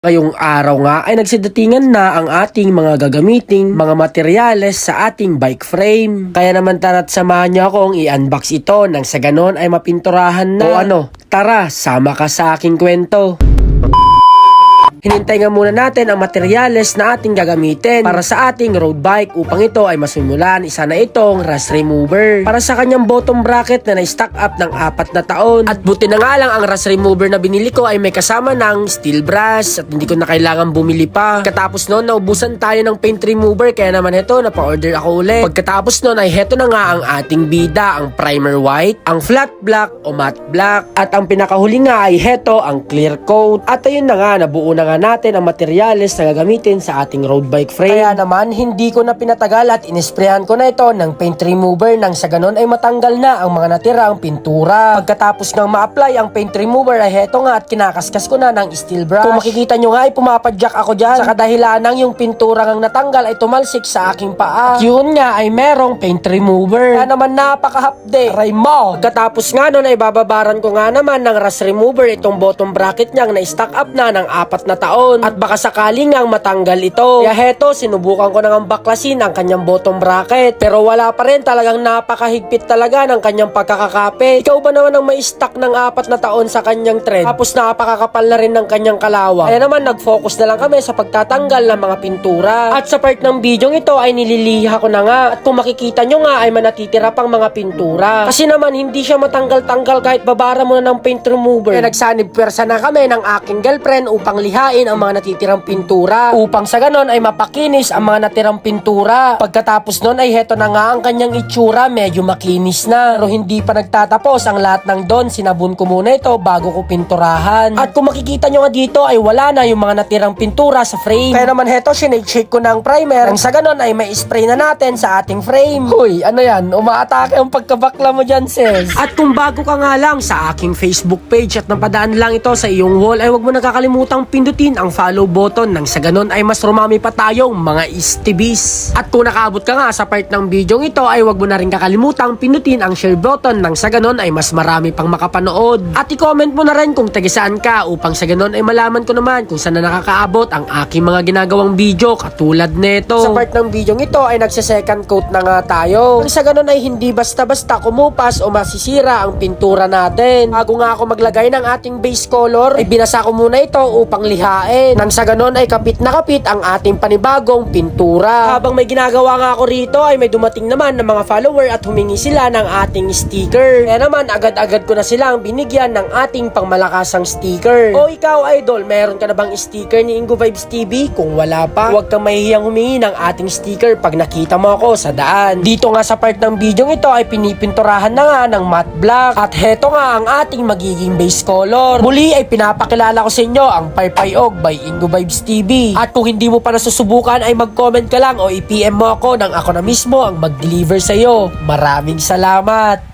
Ngayong araw nga ay nagsidatingan na ang ating mga gagamiting mga materyales sa ating bike frame. Kaya naman tara't samahan niyo akong i-unbox ito nang sa ganon ay mapinturahan na. O ano, tara, sama ka sa aking kwento. Hinintay nga muna natin ang materyales na ating gagamitin para sa ating road bike upang ito ay masimulan. Isa na itong rust remover para sa kanyang bottom bracket na na-stock up ng 4 na taon. At buti na nga lang ang rust remover na binili ko ay may kasama ng steel brush at hindi ko na kailangan bumili pa. Pagkatapos noon, naubusan tayo ng paint remover kaya naman ito, napa-order ako ulit. Pagkatapos noon ay heto na nga ang ating bida, ang primer white, ang flat black o matte black, at ang pinakahuli nga ay heto, ang clear coat. At ayun na nga, nabuo na natin ang materyales na gagamitin sa ating road bike frame. Kaya naman hindi ko na pinatagal at inisprayan ko na ito ng paint remover nang sa ganon ay matanggal na ang mga natirang pintura. Pagkatapos ng ma-apply ang paint remover ay heto nga at kinakaskas ko na ng steel brush. Kung makikita nyo nga ay pumapadyak ako dyan sa kadahilan ng yung pintura ngang natanggal ay tumalsik sa aking paa. At yun nga ay merong paint remover. Kaya naman napakahapde. Aray mo! Pagkatapos nga nun ay bababaran ko nga naman ng rust remover itong bottom bracket niyang na-stock up na ng 4 na taon at baka sakaling ngang matanggal ito. Kaya heto, sinubukan ko nang baklasin ang kanyang bottom bracket pero wala pa rin, talagang napakahigpit talaga ng kanyang pagkakakapit. Ikaw ba naman ang may stock ng 4 na taon sa kanyang thread tapos napakakapal na rin ng kanyang kalawang? Kaya naman nag-focus na lang kami sa pagtatanggal ng mga pintura. At sa part ng video ito ay nililiha ko na nga at kung makikita nyo nga ay manatitira pang mga pintura. Kasi naman hindi siya matanggal-tanggal kahit babara mo na ng paint remover. Kaya nagsanib pwersa na kami ng aking girlfriend upang lihain ang mga natitirang pintura upang sa ganon ay mapakinis ang mga natirang pintura. Pagkatapos nun ay heto na nga ang kanyang itsura, medyo makinis na. Pero hindi pa nagtatapos ang lahat ng don, sinabon ko muna ito bago ko pinturahan. At kung makikita nyo nga dito ay wala na yung mga natirang pintura sa frame. Kaya naman heto, sinake-shake ko ng primer nang sa ganon ay may spray na natin sa ating frame. Hoy, ano yan? Umaatake ang pagkabakla mo dyan, sis. At kung bago ka nga lang sa aking Facebook page at napadaan lang ito sa iyong wall ay huwag mo nakakalimutang pindutin ang follow button nang sa ganon ay mas rumami pa tayong mga istibis. At kung nakaabot ka nga sa part ng video ito ay huwag mo na rin kakalimutang pindutin ang share button nang sa ganon ay mas marami pang makapanood. At i-comment mo na rin kung taga saan ka upang sa ganon ay malaman ko naman kung saan na nakakaabot ang aking mga ginagawang video katulad nito. Sa part ng video ito ay nagse-second coat na nga tayo. Nang sa ganon ay hindi basta-basta kumupas o masisira ang pintura natin. Bago nga ako maglagay ng ating base color ay binasa ko muna ito upang lihain. Nang sa ganon ay kapit na kapit ang ating panibagong pintura. Habang may ginagawa nga ako rito ay may dumating naman ng mga follower at humingi sila ng ating sticker. Kaya naman agad-agad ko na silang binigyan ng ating pangmalakasang sticker. O ikaw idol, meron ka na bang sticker ni Ingo Vibes TV? Kung wala pa, huwag kang mahihiyang humingi ng ating sticker pag nakita mo ako sa daan. Dito nga sa part ng video ito ay pinipinturahan na nga ng matte black. At heto nga ang ating magiging base color. Muli ay pinapakilala ko sa inyo ang Paypayog by Ingo Vibes TV. At kung hindi mo pa nasusubukan ay mag-comment ka lang o i-PM mo ako nang ako na mismo ang mag-deliver sa iyo. Maraming salamat!